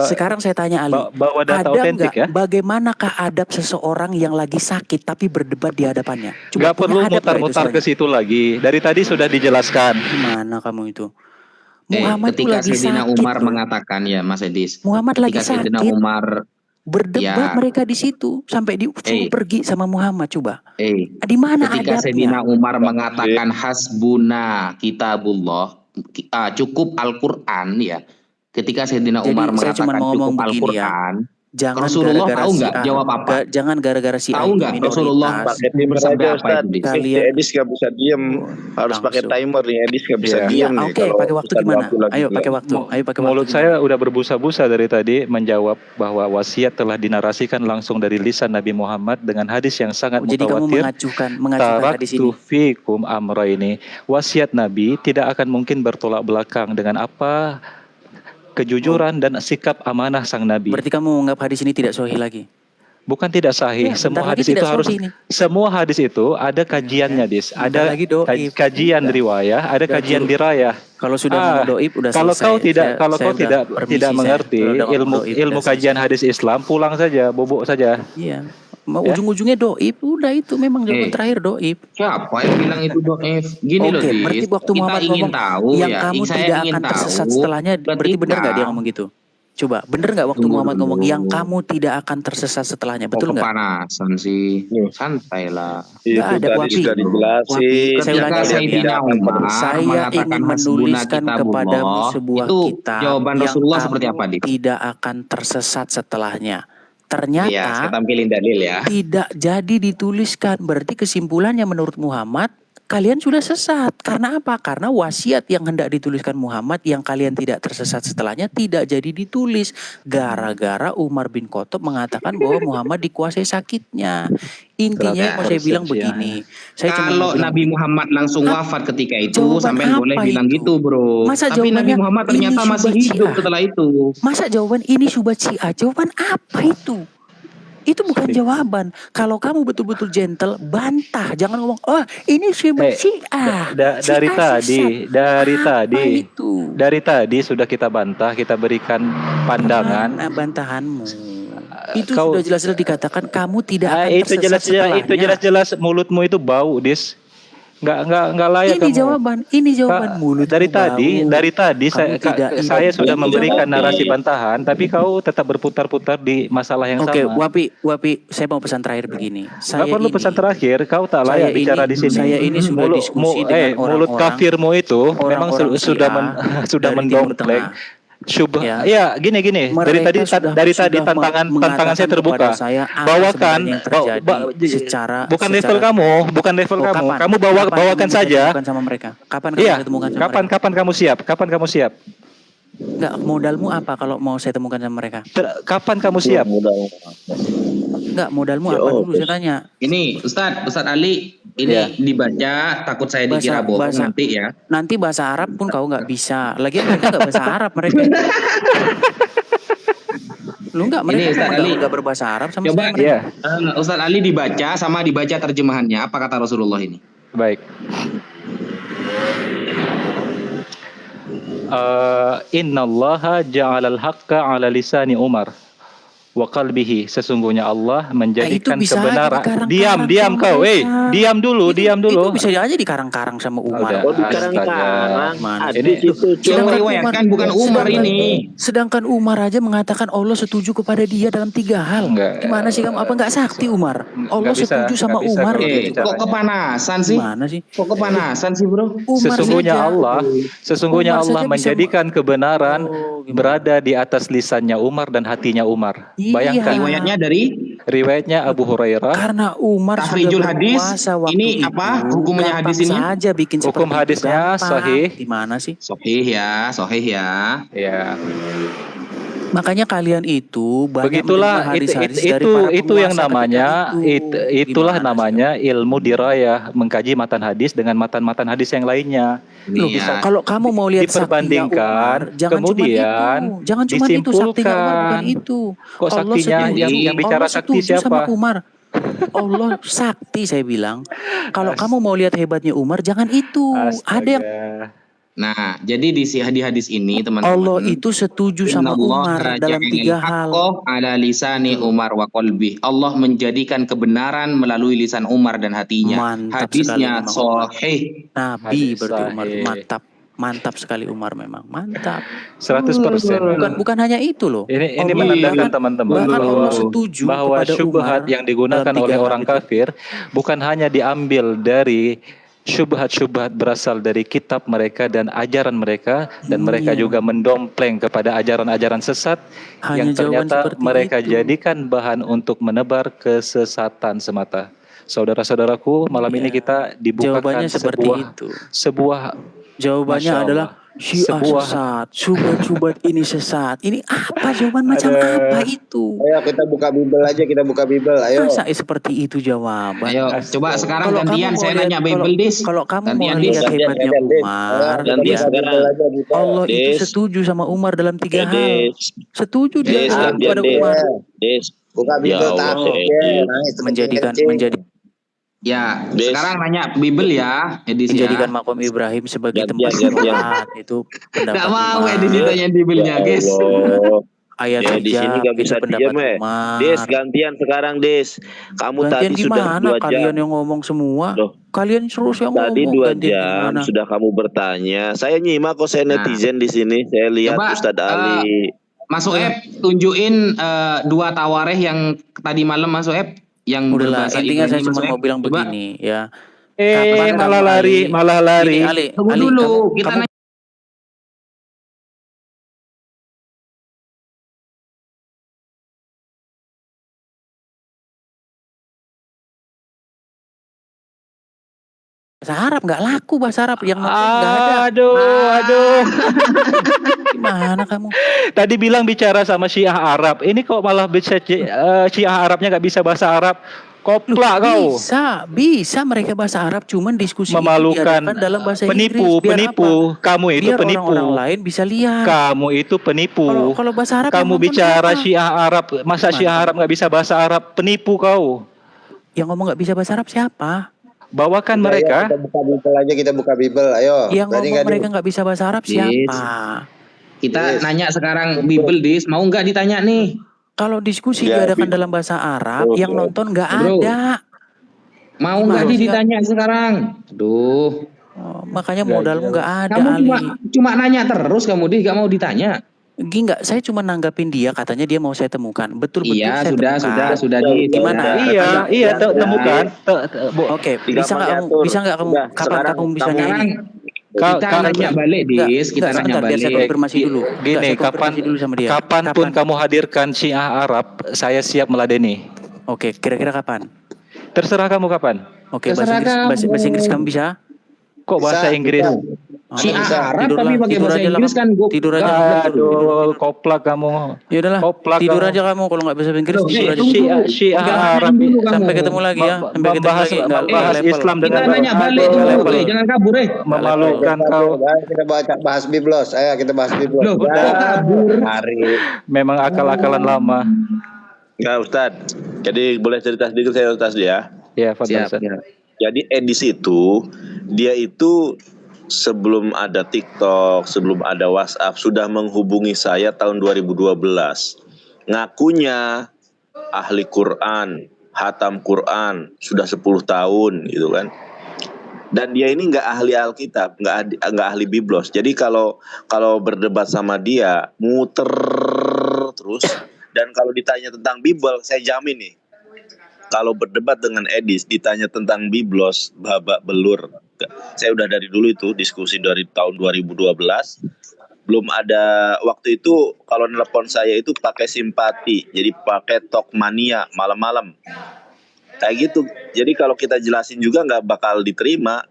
Sekarang saya tanya Ali,
bawa data
ada
otentik
nggak
ya.
bagaimanakah adab seseorang yang lagi sakit tapi berdebat di hadapannya?
Gak
punya
perlu
adab nggak itu
mutar-mutar ke
sebenarnya?
situ lagi. Dari tadi sudah dijelaskan.
Gimana kamu itu? Muhammad tuh
Ketika
lagi
Sayyidina
sakit
Umar
loh.
mengatakan ya Mas Edis.
Muhammad lagi
Ketika Sayyidina
sakit.
Umar
Berdebat
Ya.
mereka di situ sampai disuruh pergi sama Muhammad. Coba di mana
ketika
adabnya?
Sayyidina Umar mengatakan hasbuna kitabullah, cukup Al-Qur'an ya. Ketika Sayyidina
Jadi
Umar
saya cuma
mengatakan
mau ngomong
cukup
begini ya.
Al-Qur'an,
Jangan
Rasulullah
gara-gara
tahu
si
nggak
A,
jawab apa?
Jangan gara-gara si A
Tahu
itu
nggak
minoritas.
Rasulullah
Pakai timer
bersabda
aja
apa
Ustaz.
itu, Dis?
Kalian-
Edis gak bisa diem. Harus pakai
Langsung.
timer nih. Edis gak bisa
Iya.
diem
Iya,
nih.
oke,
kalau
pakai waktu
Ustaz
gimana?
Wafi lagi
Ayo
bilang.
pakai waktu. Ayo pakai waktu.
Mulut saya udah berbusa-busa dari tadi menjawab bahwa wasiat telah dinarasikan langsung dari lisan Nabi Muhammad dengan hadis yang sangat
Jadi kamu
mutawatir.
mengajukan hadis ini.
Taraktu fikum amra ini. Wasiat Nabi tidak akan mungkin bertolak belakang dengan apa kejujuran dan sikap amanah sang Nabi.
Berarti kamu menganggap hadis ini tidak sahih lagi.
Bukan tidak sahih.
Ya,
Semua
bentar lagi
hadis itu
tidak
harus
sahih nih.
semua hadis itu ada kajiannya, Dis.
Bentar
Ada
lagi doib.
kajian riwayah, ada
Udah,
kajian
Juru.
dirayah.
Kalau sudah mau doib udah
Kalau
selesai.
kau tidak
Saya-
kalau
saya
kau
udah
tidak
permisi,
tidak
saya
mengerti
udah ngomong
ilmu
doib,
ilmu
udah
kajian
selesai.
hadis Islam, pulang saja, bobok saja.
Iya. Mau
Ya.
ujung-ujungnya doib, udah itu memang jawaban terakhir doib.
Siapa yang bilang itu do'if? Gini loh,
Oke,
Dis.
berarti waktu
Kita
Muhammad
ingin
ngomong
tahu
yang
ya.
kamu
Saya
tidak
ingin
akan tersesat
tahu
setelahnya, berarti benar nggak dia ngomong gitu? Coba, bener nggak waktu
Tunggu
Muhammad ngomong
dulu.
yang kamu tidak akan tersesat setelahnya, betul nggak?
Kepanasan sih. Santai lah.
Itu
Nggak ada,
tadi
Wafi.
sudah dijelasin.
Wafi, saya
Ketika
ulangi lagi
Sayyidina
ya.
Umar
Saya
mengatakan
ingin
hasbuna
menuliskan
kitabullah,
kepadamu sebuah
itu
kitab
jawaban
yang
Rasulullah
kamu
seperti apa, Dit?
tidak akan tersesat setelahnya.
Iya, saya
Ternyata
tampilin dalil ya.
tidak jadi dituliskan. Berarti kesimpulannya menurut Muhammad, kalian sudah sesat. Karena apa? Karena wasiat yang hendak dituliskan Muhammad yang kalian tidak tersesat setelahnya tidak jadi ditulis. Gara-gara Umar bin Khattab mengatakan bahwa Muhammad dikuasai sakitnya. Intinya yang mau saya bilang begini. Saya cuma mau
Kalau
bilang
Nabi Muhammad langsung wafat ketika itu,
Jawaban
sampai
apa
boleh bilang
itu?
gitu, bro.
Masa
Tapi Nabi
jawabannya
Muhammad
ini
ternyata masih
syubhat
hidup
Syiah?
setelah itu.
Masa jawaban ini syubhat Syiah? Jawaban apa itu? Itu bukan jawaban. Kalau kamu betul-betul gentle, bantah. Jangan ngomong, oh ini syubhat Syiah.
Dari
Syiah
tadi,
sesat."
dari
Apa
tadi,
itu?
dari tadi sudah kita bantah, kita berikan pandangan.
Mana bantahanmu? Itu
Kau-
sudah jelas-jelas dikatakan kamu tidak akan
Itu
tersesat
jelas-jelas, itu
setelahnya.
jelas-jelas mulutmu itu bau, Dis. Nggak layak
Ini
kamu.
jawaban mulut.
Dari tadi saya sudah memberikan narasi
bantahan.
bantahan, tapi kau tetap berputar-putar di masalah yang
Oke,
sama.
Wapi, saya mau pesan terakhir begini.
Nggak perlu pesan terakhir, kau tak layak bicara di sini.
Saya ini sudah diskusi dengan
mulut
orang-orang.
kafirmu itu memang
orang-orang
sudah
Syiah
sudah
dari Timur
mendompleng
Tengah.
syubhat.
Ya.
Ya, gini.
Mereka
Dari tadi
sudah
tantangan
mengatakan
saya terbuka.
kepada saya apa
Bawakan
sebenarnya yang terjadi secara
bukan level kamu.
kapan?
Kamu bawakan saja.
Kapan sama mereka? Kapan kamu
Iya.
ketemukan sama mereka?
Kapan kamu siap?
Enggak, modalmu apa kalau mau saya temukan sama mereka?
Kapan kamu siap?
Enggak, modalmu apa dulu saya tanya.
Ini Ustadz Ali ini
Ya.
dibaca, takut saya dikira bohong nanti ya.
Nanti bahasa Arab pun kau nggak bisa. Lagian mereka nggak bahasa Arab mereka. Lu nggak,
Ini
mereka
Ustadz Ali.
nggak berbahasa Arab sama
Coba
sekali.
Iya.
Ustadz Ali dibaca terjemahannya. Apa kata Rasulullah ini?
Baik. Innallaha ja'alal haqqa 'ala lisani Umar wa qalbihi. Sesungguhnya Allah menjadikan
bisa aja
kebenaran.
dikarang-karang
Diam
sama
kau.
mereka.
Diam dulu.
Itu bisa aja dikarang-karang sama Umar.
Udah. Astaga.
Mana?
Ini
Yang meriwayatkan bukan Umar ini.
Sedangkan Umar aja mengatakan Allah setuju kepada dia dalam 3 hal.
Enggak.
Gimana sih kamu? Apa nggak sakti Umar? Allah
Nggak bisa,
setuju sama
nggak bisa
Umar.
kalau
gitu.
gitu.
Kok kepanasan sih?
Gimana sih?
Kok kepanasan sih bro?
Umar
Sesungguhnya
saja.
Allah
Umar
Allah
saja bisa
menjadikan kebenaran
gimana?
berada di atas lisannya Umar dan hatinya Umar.
Iya.
Bayangkan
Riwayatnya dari
riwayatnya Abu Hurairah.
Karena Umar
Tahrijul
sudah
hadis,
berkuasa waktu
ini
itu.
apa hukumnya
Gampang
hadis ini?
saja bikin
Hukum
seperti itu,
hadisnya
gampang.
sahih.
Gimana sih?
Sahih ya.
Ya.
Makanya kalian itu banyak
Begitulah
menerima hadis-hadis dari
itu
para
yang
penguasa
namanya
ketika itu.
itulah
Gimana sih?
namanya ilmu dirayah, mengkaji matan hadis dengan matan hadis yang lainnya.
Loh,
Iya.
kalau kamu mau lihat saktinya
diperbandingkan,
Umar, jangan
kemudian
cuma itu. Jangan cuma itu saktinya Umar, bukan itu.
Kok
Allah
saktinya
setuju.
yang bicara
Allah
sakti
setuju sama
siapa?
Umar. Allah sakti saya bilang. Kalau kamu mau lihat hebatnya Umar, jangan itu. Ada yang
Nah, jadi di hadis ini teman-teman.
Allah itu setuju sama Umar dalam 3 hal.
Ala lisani Umar wa qalbi. Allah menjadikan kebenaran melalui lisan Umar dan hatinya.
Mantap
Hadisnya
sekali memang.
sahih.
Nabi
Hadis
berarti Umar
sahih.
mantap sekali Umar memang mantap.
100%.
Bukan hanya itu loh.
Ini
Allah
menandakan
bahkan-
teman-teman
bahkan Allah setuju
bahwa
kepada
syubhat
Umar
yang digunakan
dalam 3
oleh
hal
orang
itu.
kafir bukan hanya diambil dari syubhat-syubhat berasal dari kitab mereka dan ajaran mereka, dan mereka
Iya.
juga mendompleng kepada ajaran-ajaran sesat
Hanya
yang
jawaban
ternyata
seperti
mereka
itu.
jadikan bahan untuk menebar kesesatan semata. Saudara-saudaraku, malam ini kita dibukakan
Jawabannya seperti itu.
sebuah
Jawabannya
Masya Allah.
adalah Syiah
Sebuah-
sesat, syubhat ini sesat. Ini apa jawaban macam apa itu?
Ayo kita buka Bible aja, kita buka Bible. Ayo.
Masa seperti itu jawaban?
Ayo, coba sekarang
Kalau
gantian
kamu mau
saya
lihat-
nanya Bible Dis.
Kalau kamu mau
Gantian, Dis.
lihat hebatnya Umar,
Gantian
ya,
Bible aja buka.
Allah itu
Dis.
setuju sama Umar dalam 3 hal.
Des,
Setuju dia
Des, gantian
kepada
Des.
Umar.
Des.
Buka
Ya
Bible
Allah,
takut
Des.
ya. Nangis
menjadikan
Ya,
Des.
sekarang nanya Bible ya, Edis ya.
menjadikan makom Ibrahim sebagai
Gantian,
tempat
gantian.
sholat itu pendapat
Gak mau
Umar.
Edis ditanya Bible-nya,
Ya
guys.
Allah.
Ayat
Ya, di sini
hijab
gak
itu
bisa
pendapat
diam,
Umar.
Des, gantian sekarang, Des. Kamu
Gantian
tadi sudah
gimana?
2
Kalian
jam.
yang ngomong semua.
Loh,
Kalian terus yang
tadi
ngomong.
2
Gantian
jam
gimana?
sudah kamu bertanya. Saya nyimak kok, saya
Nah.
netizen di sini. Saya lihat
Coba,
Ustadz Ali.
Mas Soeb, tunjukin 2 tawareh yang tadi malam Mas Soeb yang
Udahlah,
berbahasa
intinya saya
Ibrani, Mas
cuma
Soeb.
mau bilang
Coba.
begini ya. Kapan
malah
kamu,
lari,
Ali?
malah lari.
Ini, Ali,
Tunggu
Ali,
dulu,
kamu-
kita
kamu
nanya.
bahasa Arab nggak laku bahasa Arab yang nonton nggak ada.
Aduh.
Gimana kamu?
Tadi bilang bicara sama Syiah Arab. Ini kok malah bisa Syiah Arabnya nggak bisa bahasa Arab. Koplak kau.
Bisa mereka bahasa Arab, cuman diskusi itu
Memalukan.
diadakan dalam bahasa
Penipu,
Inggris. Biar
penipu.
apa?
Kamu itu
Biar
penipu.
orang-orang lain bisa lihat.
Kamu itu penipu.
Kalau bahasa Arab yang
Kamu
nonton
bicara
siapa?
Syiah Arab, masa Syiah
Mantap.
Arab nggak bisa bahasa Arab? Penipu kau.
Yang ngomong nggak bisa bahasa Arab siapa?
Bawakan
Ayo,
mereka.
kita buka Bible aja, kita buka Bible. Ayo.
Yang
Berani
ngomong
nggak,
mereka
Dis?
nggak bisa bahasa Arab
Yes.
siapa?
Kita
Yes.
nanya sekarang Bible Dis, mau nggak ditanya nih?
Kalau diskusi
Ya,
diadakan dalam bahasa Arab,
Bro,
yang nonton nggak
Bro.
ada.
Mau
Gimana
nggak
sih, Kak?
ditanya sekarang? Aduh,
Oh, makanya modalmu nggak ada,
kamu
Ali.
cuma nanya terus, kamu nggak mau ditanya.
Enggak, saya cuma nanggapin dia, katanya dia mau saya temukan. Betul-betul
Iya,
saya
sudah
temukan.
di
Gimana?
Iya, temukan.
Oke,
Tinggal mengatur.
bisa nggak kamu
Udah,
kapan
sekarang
kamu bisa
kamu-
nyanyi?
Kita nanya balik, Dis. Kita nanya
sebentar, biar saya
balik.
konfirmasi dulu. Enggak,
Gini,
saya konfirmasi dulu sama dia.
kapanpun kamu hadirkan Syiah Arab, saya siap meladeni.
Oke, kira-kira kapan?
Terserah kamu kapan.
Oke,
Terserah
bahasa
kamu.
Inggris kamu bisa?
Kok bahasa
Bisa,
Inggris?
Syiah Arab
Tidur
tapi
lah,
pakai
tidur
bahasa
aja lah
Inggris
kamu.
kan gue
Tidur aja.
Aduh, koplak kamu.
Ya udahlah,
Koplak
tidur
kamu.
aja kamu kalau nggak bisa Inggris
Aduh,
tidur aja.
Syiah Arab.
Sampai ketemu lagi ya. Sampai ketemu
Membahas
lagi. Nggak
membahas
level.
Islam
Kita
dengan
nanya balik
Aduh,
dulu, jangan kabur
memalukan kau.
Ayo kita bahas biblos. Ayo kita bahas biblos.
Loh, kok kabur?
Mari.
Memang akal-akalan lama.
Enggak, Ustadz. Jadi boleh cerita sedikit saya Ustadz ya.
Ya, Fadlan.
Siap.
Jadi Edis itu dia itu sebelum ada TikTok, sebelum ada WhatsApp sudah menghubungi saya tahun 2012. Ngakunya ahli Quran, hatam Quran sudah 10 tahun gitu kan. Dan dia ini nggak ahli Alkitab, nggak ahli Biblos. Jadi kalau berdebat sama dia muter terus. Dan kalau ditanya tentang Bible, saya jamin nih, kalau berdebat dengan Edis ditanya tentang Biblos, babak belur. Saya udah dari dulu itu diskusi dari tahun 2012. Belum ada waktu itu kalau nelpon saya itu pakai simpati, jadi pakai Talkmania malam-malam. Kayak gitu. Jadi kalau kita jelasin juga nggak bakal diterima.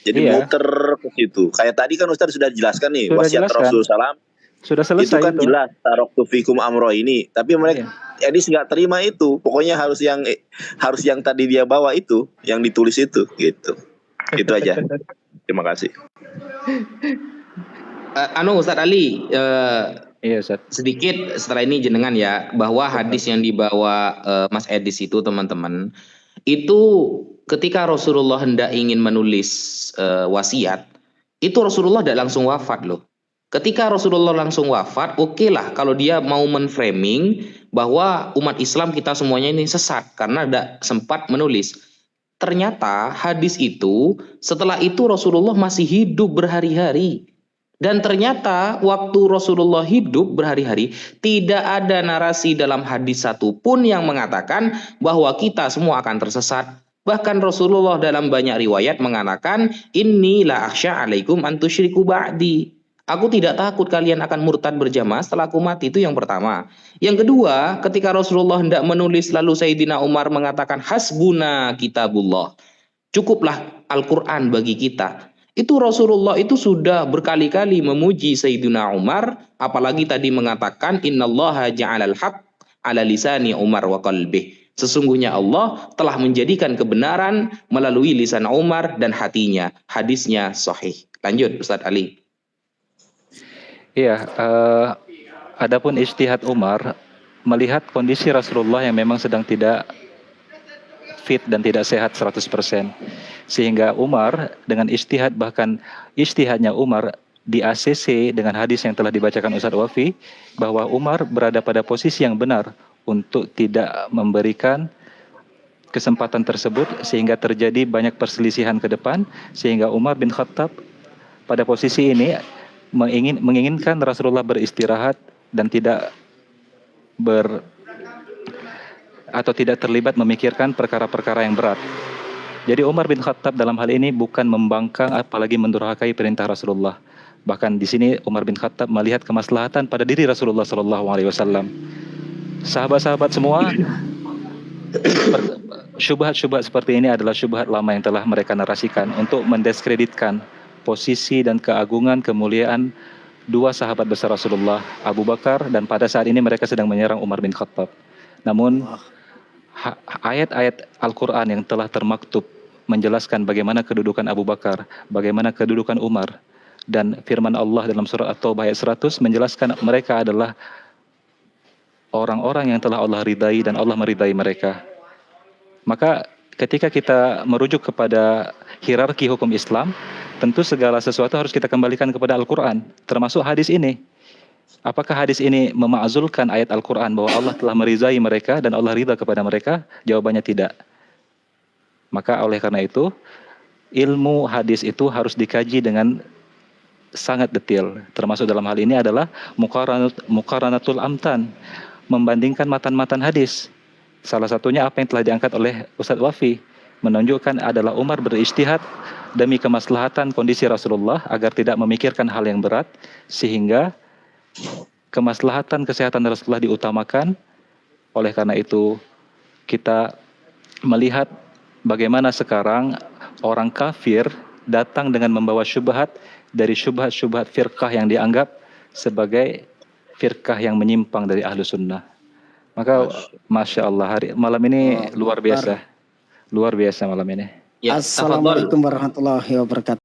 Jadi
Iya.
muter ke situ. Kayak tadi kan Ustaz sudah jelaskan nih
Sudah
wasiat
jelaskan.
Rasul SAW.
Sudah selesai
Itu kan jelas taroktu fikum amro ini. Tapi mereka Edis nggak terima itu. Pokoknya harus yang tadi dia bawa itu, yang ditulis itu, gitu. Itu aja. Terima kasih.
Ustadz Ali,
Iya, Ustaz.
sedikit setelah ini jenengan ya, bahwa hadis yang dibawa Mas Edis itu teman-teman, itu ketika Rasulullah hendak ingin menulis wasiat, itu Rasulullah tidak langsung wafat loh. Ketika Rasulullah langsung wafat, oke lah kalau dia mau menframing bahwa umat Islam kita semuanya ini sesat karena tidak sempat menulis. Ternyata hadis itu setelah itu Rasulullah masih hidup berhari-hari. Dan ternyata waktu Rasulullah hidup berhari-hari tidak ada narasi dalam hadis satupun yang mengatakan bahwa kita semua akan tersesat. Bahkan Rasulullah dalam banyak riwayat mengatakan, Inni la akhsha alaikum an tusyriku ba'di. Aku tidak takut kalian akan murtad berjamaah setelah aku mati. Itu yang pertama. Yang kedua, ketika Rasulullah hendak menulis lalu Sayyidina Umar mengatakan hasbuna kitabullah. Cukuplah Al-Quran bagi kita. Itu Rasulullah itu sudah berkali-kali memuji Sayyidina Umar, apalagi tadi mengatakan innallaha ja'alal haqq ala lisani Umar wa qalbih. Sesungguhnya Allah telah menjadikan kebenaran melalui lisan Umar dan hatinya. Hadisnya sahih. Lanjut Ustadz Ali.
Iya, adapun ijtihad Umar melihat kondisi Rasulullah yang memang sedang tidak fit dan tidak sehat 100%. Sehingga Umar dengan ijtihad, bahkan ijtihadnya Umar di ACC dengan hadis yang telah dibacakan Ustadz Wafi, bahwa Umar berada pada posisi yang benar untuk tidak memberikan kesempatan tersebut sehingga terjadi banyak perselisihan ke depan, sehingga Umar bin Khattab pada posisi ini menginginkan Rasulullah beristirahat dan tidak tidak terlibat memikirkan perkara-perkara yang berat. Jadi Umar bin Khattab dalam hal ini bukan membangkang apalagi mendurhakai perintah Rasulullah. Bahkan di sini Umar bin Khattab melihat kemaslahatan pada diri Rasulullah SAW. Sahabat-sahabat semua, syubhat-syubhat seperti ini adalah syubhat lama yang telah mereka narasikan untuk mendiskreditkan posisi dan keagungan kemuliaan dua sahabat besar Rasulullah, Abu Bakar, dan pada saat ini mereka sedang menyerang Umar bin Khattab. Namun ayat-ayat Al-Quran yang telah termaktub menjelaskan bagaimana kedudukan Abu Bakar, bagaimana kedudukan Umar, dan firman Allah dalam surah At-Taubah ayat 100 menjelaskan mereka adalah orang-orang yang telah Allah ridai dan Allah meridai mereka. Maka ketika kita merujuk kepada hierarki hukum Islam, tentu segala sesuatu harus kita kembalikan kepada Al-Quran, termasuk hadis ini. Apakah hadis ini memakzulkan ayat Al-Quran bahwa Allah telah meridai mereka dan Allah ridha kepada mereka? Jawabannya tidak. Maka oleh karena itu ilmu hadis itu harus dikaji dengan sangat detail. Termasuk dalam hal ini adalah muqaranatul amtan, membandingkan matan-matan hadis. Salah satunya apa yang telah diangkat oleh Ustadz Wafi, menunjukkan adalah Umar berijtihad demi kemaslahatan kondisi Rasulullah agar tidak memikirkan hal yang berat, sehingga kemaslahatan kesehatan Rasulullah diutamakan. Oleh karena itu kita melihat bagaimana sekarang orang kafir datang dengan membawa syubhat dari syubhat-syubhat firqah yang dianggap sebagai firqah yang menyimpang dari ahlu sunnah. Maka Masya Allah, malam ini luar biasa malam ini.
Ya, tafadhol.
Assalamualaikum warahmatullahi wabarakatuh.